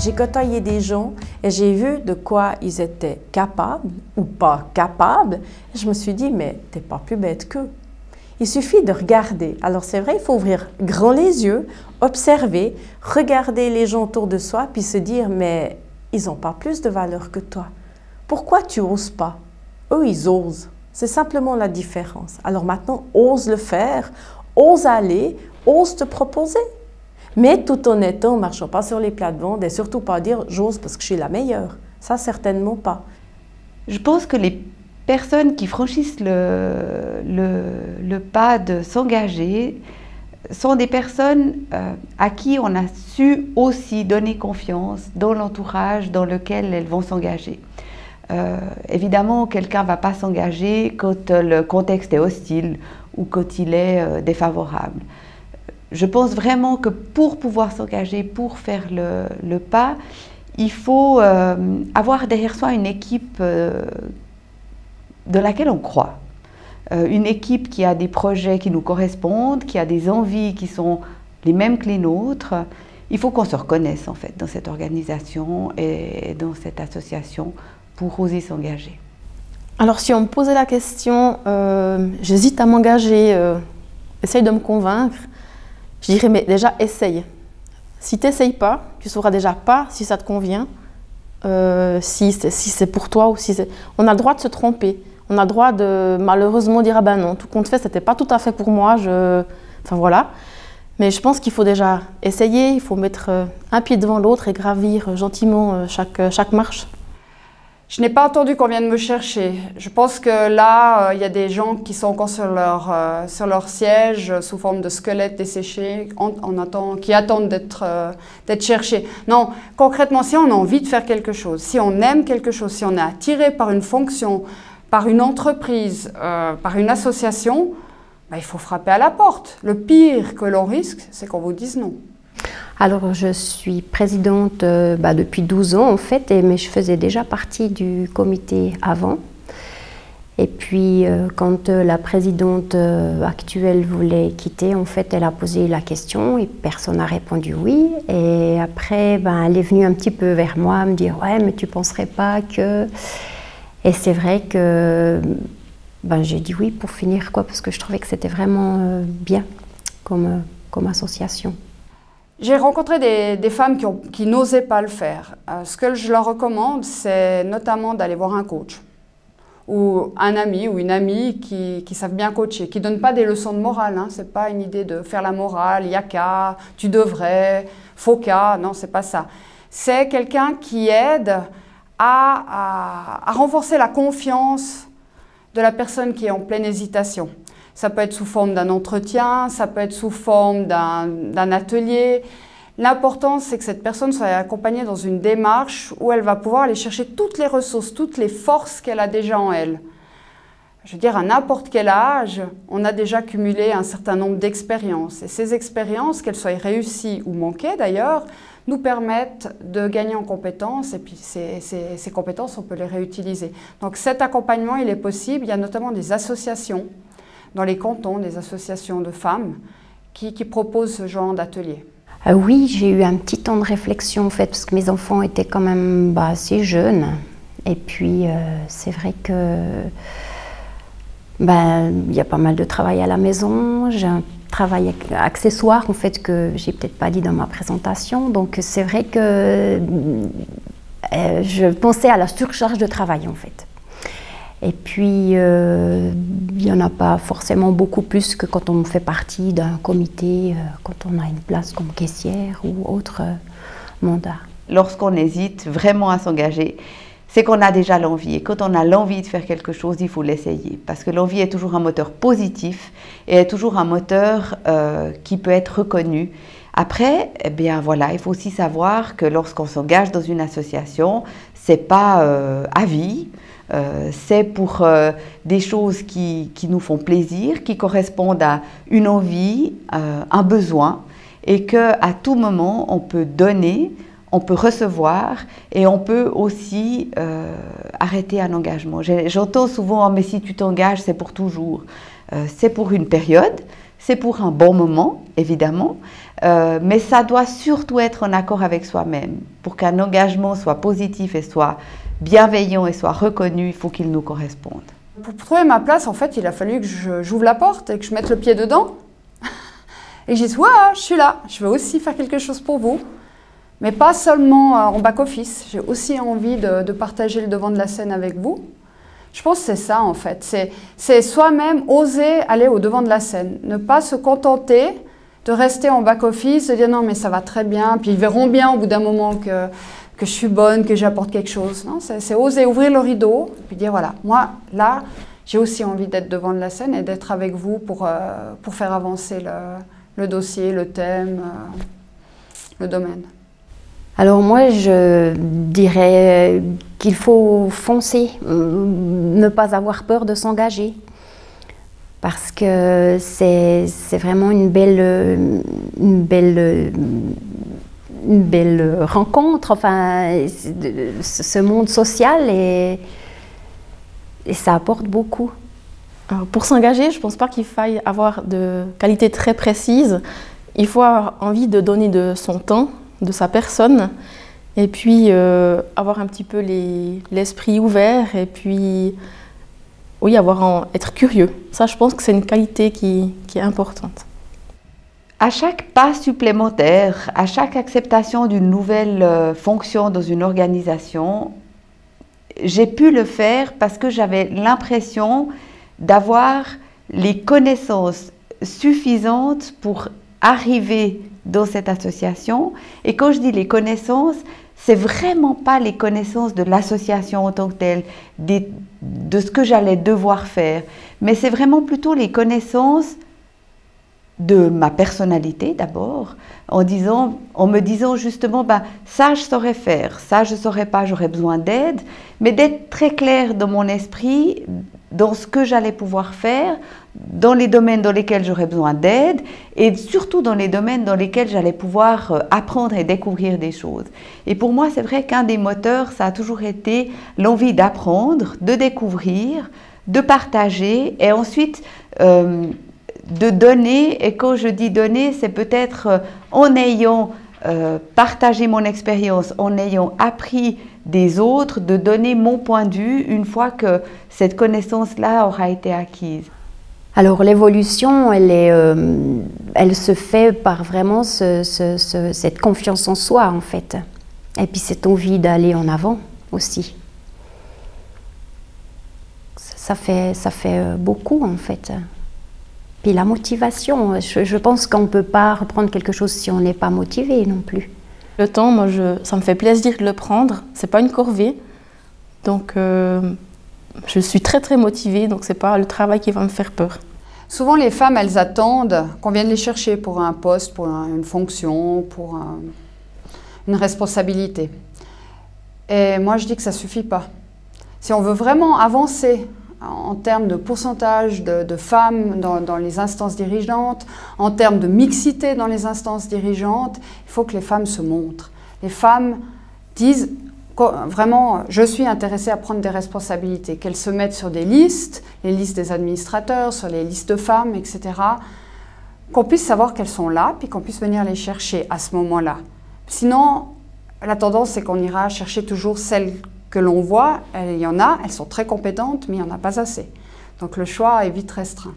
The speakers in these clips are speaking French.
J'ai côtoyé des gens et j'ai vu de quoi ils étaient capables ou pas capables. Et je me suis dit, mais t'es pas plus bête qu'eux. Il suffit de regarder. Alors c'est vrai, il faut ouvrir grand les yeux, observer, regarder les gens autour de soi, puis se dire, mais ils n'ont pas plus de valeur que toi. Pourquoi tu n'oses pas? Eux, ils osent. C'est simplement la différence. Alors maintenant, ose le faire, ose aller, ose te proposer. Mais tout en étant, ne marchant pas sur les plates-bandes et surtout pas dire « j'ose parce que je suis la meilleure ». Ça, certainement pas. Je pense que les personnes qui franchissent le pas de s'engager sont des personnes à qui on a su aussi donner confiance dans l'entourage dans lequel elles vont s'engager. Évidemment, quelqu'un ne va pas s'engager quand le contexte est hostile ou quand il est défavorable. Je pense vraiment que pour pouvoir s'engager, pour faire le pas, il faut avoir derrière soi une équipe de laquelle on croit. Une équipe qui a des projets qui nous correspondent, qui a des envies qui sont les mêmes que les nôtres. Il faut qu'on se reconnaisse en fait dans cette organisation et dans cette association pour oser s'engager. Alors si on me posait la question, j'hésite à m'engager, essaye de me convaincre, je dirais mais déjà essaye. Si tu n'essayes pas, tu ne sauras déjà pas si ça te convient, si c'est pour toi ou si c'est... On a le droit de se tromper, on a le droit de malheureusement dire ah ben non, tout compte fait, c'était pas tout à fait pour moi, enfin voilà. Mais je pense qu'il faut déjà essayer, il faut mettre un pied devant l'autre et gravir gentiment chaque marche. Je n'ai pas entendu qu'on vienne me chercher. Je pense que là, il y a des gens qui sont encore sur leur siège sous forme de squelettes desséchés, qui attendent d'être cherchés. Non, concrètement, si on a envie de faire quelque chose, si on aime quelque chose, si on est attiré par une fonction, par une entreprise, par une association, ben, il faut frapper à la porte. Le pire que l'on risque, c'est qu'on vous dise non. Alors, je suis présidente depuis 12 ans en fait, mais je faisais déjà partie du comité avant. Et puis, quand la présidente actuelle voulait quitter, en fait, elle a posé la question et personne n'a répondu oui. Et après, elle est venue un petit peu vers moi me dire « ouais, mais tu penserais pas que… » Et c'est vrai que j'ai dit oui pour finir, quoi, parce que je trouvais que c'était vraiment bien comme association. J'ai rencontré des femmes qui n'osaient pas le faire. Ce que je leur recommande, c'est notamment d'aller voir un coach ou un ami ou une amie qui savent bien coacher, qui ne donnent pas des leçons de morale. Hein. Ce n'est pas une idée de faire la morale, il y a qu'à, tu devrais, faut qu'à, non, c'est pas ça. C'est quelqu'un qui aide à renforcer la confiance de la personne qui est en pleine hésitation. Ça peut être sous forme d'un entretien, ça peut être sous forme d'un atelier. L'important, c'est que cette personne soit accompagnée dans une démarche où elle va pouvoir aller chercher toutes les ressources, toutes les forces qu'elle a déjà en elle. Je veux dire, à n'importe quel âge, on a déjà cumulé un certain nombre d'expériences. Et ces expériences, qu'elles soient réussies ou manquées d'ailleurs, nous permettent de gagner en compétences et puis ces compétences, on peut les réutiliser. Donc cet accompagnement, il est possible. Il y a notamment des associations dans les cantons, des associations de femmes qui proposent ce genre d'atelier. Oui, j'ai eu un petit temps de réflexion en fait, parce que mes enfants étaient quand même assez jeunes. Et puis c'est vrai que il y a pas mal de travail à la maison. J'ai un travail accessoire en fait que j'ai peut-être pas dit dans ma présentation. Donc c'est vrai que je pensais à la surcharge de travail en fait. Et puis, il n'y en a pas forcément beaucoup plus que quand on fait partie d'un comité, quand on a une place comme caissière ou autre mandat. Lorsqu'on hésite vraiment à s'engager, c'est qu'on a déjà l'envie. Et quand on a l'envie de faire quelque chose, il faut l'essayer. Parce que l'envie est toujours un moteur positif et est toujours un moteur qui peut être reconnu. Après, eh bien, voilà, il faut aussi savoir que lorsqu'on s'engage dans une association, ce n'est pas à vie. C'est pour des choses qui nous font plaisir, qui correspondent à une envie, un besoin, et qu'à tout moment, on peut donner, on peut recevoir, et on peut aussi arrêter un engagement. J'entends souvent « mais si tu t'engages, c'est pour toujours ». C'est pour une période, c'est pour un bon moment, évidemment, mais ça doit surtout être en accord avec soi-même. Pour qu'un engagement soit positif et soit bienveillant et soit reconnu, il faut qu'il nous corresponde. Pour trouver ma place, en fait, il a fallu que j'ouvre la porte et que je mette le pied dedans. Et que je dise, ouais, je suis là, je veux aussi faire quelque chose pour vous. Mais pas seulement en back-office, j'ai aussi envie de partager le devant de la scène avec vous. Je pense que c'est ça, en fait. C'est soi-même oser aller au devant de la scène. Ne pas se contenter de rester en back-office, de dire non, mais ça va très bien, puis ils verront bien au bout d'un moment que je suis bonne, que j'apporte quelque chose. Non, c'est oser ouvrir le rideau, puis dire voilà, moi, là, j'ai aussi envie d'être devant de la scène et d'être avec vous pour faire avancer le dossier, le thème, le domaine. Alors moi, je dirais qu'il faut foncer, ne pas avoir peur de s'engager. Parce que c'est vraiment une belle rencontre, enfin, ce monde social, et ça apporte beaucoup. Alors, pour s'engager, je ne pense pas qu'il faille avoir de qualités très précises. Il faut avoir envie de donner de son temps, de sa personne, et puis avoir un petit peu l'esprit ouvert, et puis oui, être curieux. Ça, je pense que c'est une qualité qui est importante. À chaque pas supplémentaire, à chaque acceptation d'une nouvelle fonction dans une organisation, j'ai pu le faire parce que j'avais l'impression d'avoir les connaissances suffisantes pour arriver dans cette association. Et quand je dis les connaissances, c'est vraiment pas les connaissances de l'association en tant que telle, de ce que j'allais devoir faire, mais c'est vraiment plutôt les connaissances de ma personnalité d'abord, en me disant justement, ça je saurais faire, ça je saurais pas, j'aurais besoin d'aide, mais d'être très clair dans mon esprit, dans ce que j'allais pouvoir faire, dans les domaines dans lesquels j'aurais besoin d'aide, et surtout dans les domaines dans lesquels j'allais pouvoir apprendre et découvrir des choses. Et pour moi, c'est vrai qu'un des moteurs, ça a toujours été l'envie d'apprendre, de découvrir, de partager, et ensuite de donner. Et quand je dis donner, c'est peut-être en ayant partagé mon expérience, en ayant appris des autres, de donner mon point de vue une fois que cette connaissance-là aura été acquise. Alors l'évolution, elle se fait par vraiment cette confiance en soi, en fait. Et puis cette envie d'aller en avant aussi. Ça fait beaucoup, en fait. Puis la motivation, je pense qu'on ne peut pas reprendre quelque chose si on n'est pas motivé non plus. Le temps, moi, ça me fait plaisir de le prendre. C'est pas une corvée. Donc, je suis très, très motivée. Donc, c'est pas le travail qui va me faire peur. Souvent, les femmes, elles attendent qu'on vienne les chercher pour un poste, pour une fonction, pour une responsabilité. Et moi, je dis que ça ne suffit pas. Si on veut vraiment avancer en termes de pourcentage de femmes dans les instances dirigeantes, en termes de mixité dans les instances dirigeantes, il faut que les femmes se montrent. Les femmes disent vraiment, je suis intéressée à prendre des responsabilités, qu'elles se mettent sur des listes, les listes des administrateurs, sur les listes de femmes, etc., qu'on puisse savoir qu'elles sont là, puis qu'on puisse venir les chercher à ce moment-là. Sinon, la tendance, c'est qu'on ira chercher toujours celles que l'on voit, il y en a, elles sont très compétentes, mais il n'y en a pas assez. Donc le choix est vite restreint.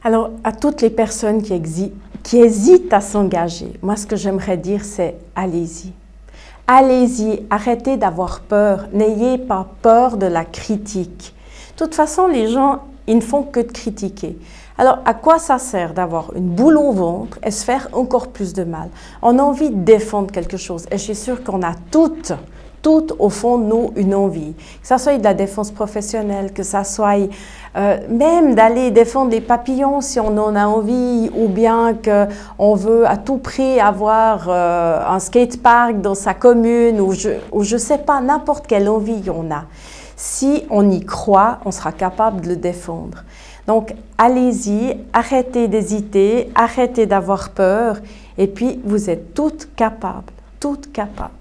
Alors, à toutes les personnes qui hésitent à s'engager, moi, ce que j'aimerais dire, c'est allez-y. Allez-y, arrêtez d'avoir peur, n'ayez pas peur de la critique. De toute façon, les gens, ils ne font que de critiquer. Alors, à quoi ça sert d'avoir une boule au ventre et se faire encore plus de mal? On a envie de défendre quelque chose, et je suis sûre qu'on a toutes au fond de nous une envie, que ça soit de la défense professionnelle, que ça soit même d'aller défendre les papillons si on en a envie, ou bien qu'on veut à tout prix avoir un skatepark dans sa commune, ou je sais pas, n'importe quelle envie on a. Si on y croit, on sera capable de le défendre. Donc allez-y, arrêtez d'hésiter, arrêtez d'avoir peur, et puis vous êtes toutes capables, toutes capables.